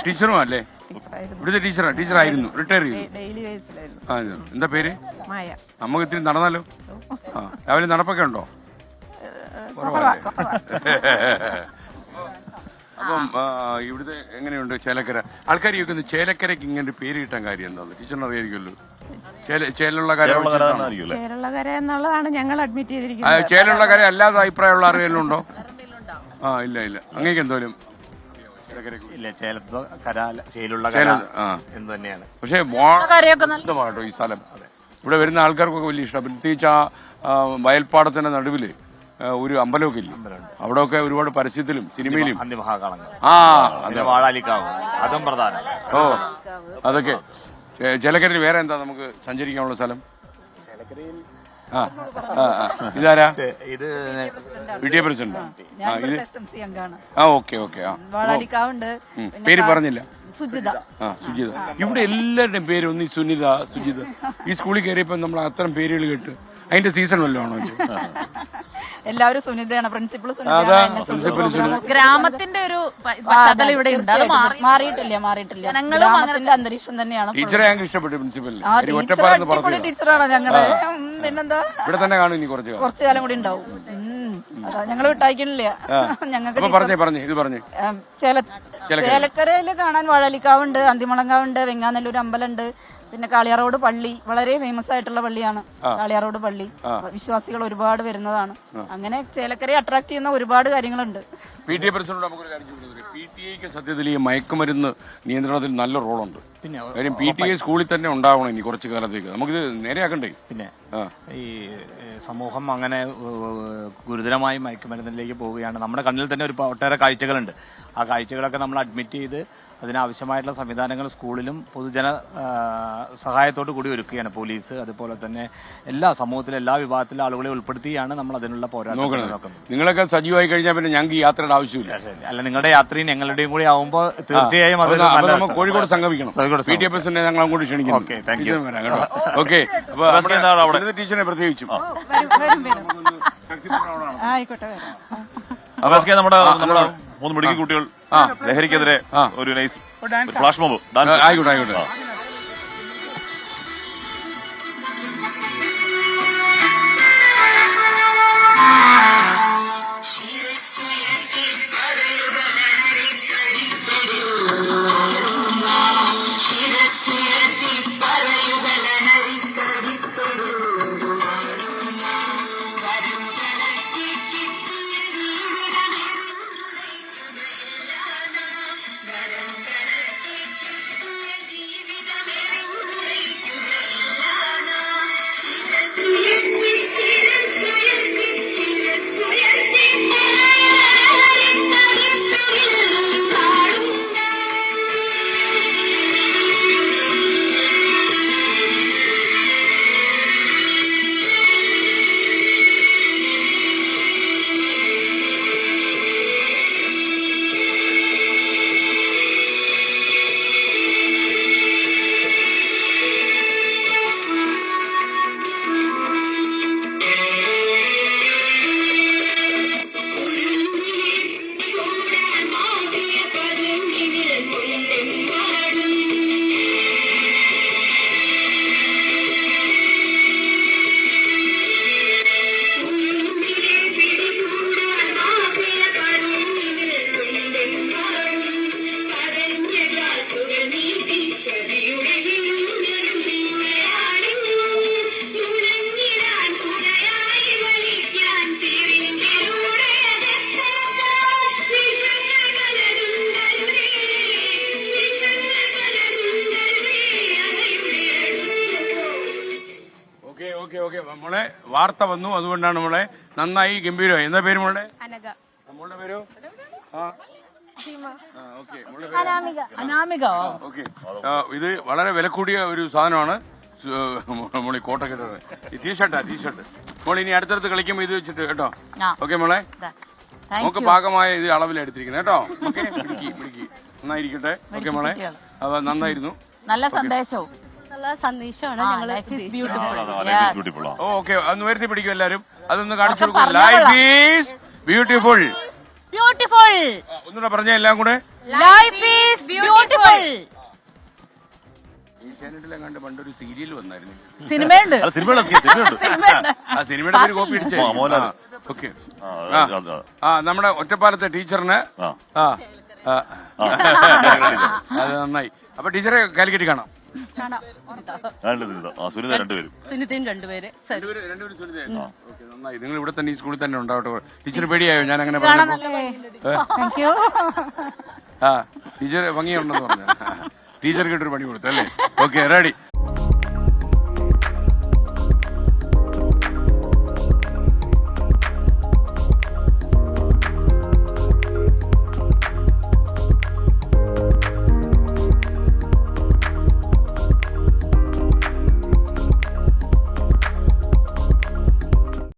ടീച്ചറും അല്ലേ? ഇവിടുത്തെ ടീച്ചറായിരുന്നു, റിട്ടയർ ചെയ്തു. എന്താ പേര്? നമുക്ക് ഇത്തിരി നടന്നാലോ? രാവിലെ നടപ്പൊക്കെ ഉണ്ടോ? അപ്പം ഇവിടുത്തെ എങ്ങനെയുണ്ട് ചേലക്കര? ആൾക്കാർ ചോദിക്കുന്നു ചേലക്കരയ്ക്ക് ഇങ്ങനെ പേര് കിട്ടാൻ കാര്യം എന്താന്ന് ടീച്ചറിന് അറിയായിരിക്കുമല്ലോ. ചേലുള്ള കര എന്നുള്ളതാണ് ഞങ്ങൾ അഡ്മിറ്റ് ചെയ്തിരിക്കുന്നത്. ചേലുള്ള കര അല്ലാതെ അഭിപ്രായമുള്ള ആരെങ്കിലും ഉണ്ടോ? ഇല്ല അങ്ങേക്ക് എന്തോലും പക്ഷേ കേട്ടോ ഈ സ്ഥലം. ഇവിടെ വരുന്ന ആൾക്കാർക്കൊക്കെ വലിയ ഇഷ്ടം. പ്രത്യേകിച്ച് ആ വയൽപ്പാടത്തിന്റെ നടുവില് ഒരു അമ്പലമൊക്കെ ഇല്ല, അവിടെയൊക്കെ ഒരുപാട് പരസ്യത്തിലും സിനിമയിലും അതൊക്കെ. ചേലക്കരയിൽ വേറെ എന്താ നമുക്ക് സഞ്ചരിക്കാനുള്ള സ്ഥലം? ഇതാരാ? ഇത് PTA പ്രസിഡന്റ്. ഓക്കെ. പേര് പറഞ്ഞില്ല. സുജിത. ഇവിടെ എല്ലാവരുടെയും പേര് ഒന്ന് സുനിത, സുജിത. ഈ സ്കൂളിൽ കയറിയപ്പോ നമ്മൾ അത്തരം പേരുകൾ കേട്ട് അതിന്റെ സീസൺ വല്ലതും ആണോ? എല്ലാവരും സുനിതയാണ്. പ്രിൻസിപ്പൾ ഗ്രാമത്തിന്റെ ഒരു പശ്ചാത്തലം ഇവിടെ ഉണ്ട്. മാറിയിട്ടില്ല. ഗ്രാമത്തിന്റെ അന്തരീക്ഷം തന്നെയാണ്. ടീച്ചറെ ഞങ്ങൾക്ക് ഇഷ്ടപ്പെട്ടു. പ്രിൻസിപ്പൽ ടീച്ചറാണ് ഞങ്ങള്. പിന്നെന്താ, ഇവിടെ തന്നെ കാണും ഇനി കുറച്ചു കാലം കൂടി ഉണ്ടാവും. അതാ ഞങ്ങള് വിട്ടായിക്കില്ല. ഞങ്ങൾക്ക് ചേലക്കരയില് കാണാൻ വാഴാലിക്കാവുണ്ട്, അന്തിമുളങ്കാവുണ്ട്, വെങ്ങാനല്ലൂർ അമ്പലമുണ്ട്, പിന്നെ കാളിയാറോഡ് പള്ളി വളരെ ഫേമസ് ആയിട്ടുള്ള പള്ളിയാണ്. കാളിയാറോഡ് പള്ളി വിശ്വാസികൾ ഒരുപാട് വരുന്നതാണ്. അങ്ങനെ ചേലക്കരയെ അട്രാക്ട് ചെയ്യുന്ന ഒരുപാട് കാര്യങ്ങളുണ്ട്. PTA പ്രസിഡന്റ് നമുക്കൊരു കാര്യം ചോദിക്കുന്നത്, PTA സത്യത്തിൽ ഈ മയക്കുമരുന്ന് നിയന്ത്രണത്തിൽ നല്ല റോളുണ്ട്. കാര്യം PTA സ്കൂളിൽ തന്നെ ഉണ്ടാവണം ഇനി കുറച്ചു കാലത്തേക്ക്. നമുക്കിത് നേരെയാക്കണ്ടേ? പിന്നെ ഈ സമൂഹം അങ്ങനെ ഗുരുതരമായി മയക്കുമരുന്നിലേക്ക് പോവുകയാണ്. നമ്മുടെ കണ്ണിൽ തന്നെ ഒട്ടേറെ കാഴ്ചകളുണ്ട്. ആ കാഴ്ചകളൊക്കെ നമ്മൾ അഡ്മിറ്റ് ചെയ്ത് അതിനാവശ്യമായിട്ടുള്ള സംവിധാനങ്ങൾ സ്കൂളിലും പൊതുജന സഹായത്തോടു കൂടി ഒരുക്കുകയാണ് പോലീസ്. അതുപോലെ തന്നെ എല്ലാ സമൂഹത്തിലെ എല്ലാ വിഭാഗത്തിലെ ആളുകളെ ഉൾപ്പെടുത്തിയാണ് നമ്മൾ അതിനുള്ള പോരാട്ടം നോക്കുന്നത്. നിങ്ങളൊക്കെ സജീവമായി കഴിഞ്ഞാൽ പിന്നെ ഞങ്ങൾക്ക് ഈ യാത്രയുടെ ആവശ്യമില്ല. അല്ല, നിങ്ങളുടെ യാത്രയും ഞങ്ങളുടെയും കൂടി ആവുമ്പോൾ തീർച്ചയായും അത് നമുക്ക് കോഴിക്കോട് സംഗമിക്കണം. PTA പ്രസിഡന്റ് ഞങ്ങൾ അങ്ങോട്ട് ക്ഷണിക്കുന്നു. ഓക്കെ. ടീച്ചറിനെ പ്രത്യേകിച്ചും നമ്മുടെ 3 മിടുക്കി കുട്ടികൾ ലഹരിക്കെതിരെ ഒരു നൈസ് ഫ്ലാഷ് മോബ് ആയിക്കോട്ടെ. മോളെ വാർത്ത വന്നു, അതുകൊണ്ടാണ് മോളെ നന്നായി ഗംഭീരമായി. എന്താ പേര് മോളുടെ? മോളുടെ പേരോ? ഇത് വളരെ വില കൂടിയ ഒരു സാധനമാണ്. മോളി കോട്ടൊക്കെ ടീഷർട്ട് മോളി ഇനി അടുത്തടുത്ത് കളിക്കുമ്പോ ഇത് വെച്ചിട്ട് കേട്ടോ. ഓക്കെ മോളെ, നമുക്ക് പാകമായ ഇത് അളവിലെടുത്തിരിക്കുന്നത് കേട്ടോ. ഓക്കെ, പിടിക്കി നന്നായിരിക്കട്ടെ. ഓക്കെ മോളെ, നന്നായിരുന്നു. നല്ല സന്ദേശവും ഓക്കെ, ഒന്ന് ഉയർത്തി പിടിക്കും എല്ലാരും. അതൊന്ന് കാണിച്ചു കൊടുക്കും. Life is beautiful. ബ്യൂട്ടിഫുൾ. ഒന്നുകൂടെ പറഞ്ഞ എല്ലാം കൂടെ. Life is beautiful. ഏഷ്യാനെറ്റിലെങ്ങാണ്ട് പണ്ടൊരു സീരിയൽ വന്നായിരുന്നു. സിനിമയുണ്ട്. സിനിമയുണ്ട്. ആ സിനിമയുടെ പേര് കോപ്പി അടിച്ചേ. ഓക്കെ. നമ്മുടെ ഒറ്റപ്പാലത്തെ ടീച്ചറിന് അത് നന്നായി. അപ്പൊ ടീച്ചറെ കാലിക്കറ്റ് കാണാം. സുനിത രണ്ടുപേരും. സുനിതയും രണ്ടുപേര്. നന്നായി. നിങ്ങൾ ഇവിടെ തന്നെ ഈ സ്കൂളിൽ തന്നെ ഉണ്ടാവട്ടെ. ടീച്ചർ പേടിയായോ ഞാൻ അങ്ങനെ പറഞ്ഞപ്പോ? ടീച്ചർ ഭംഗിയുണ്ടെന്ന് പറഞ്ഞു. ടീച്ചർക്ക് ഇട്ടൊരു പണി കൊടുത്തു അല്ലേ? Okay, ready.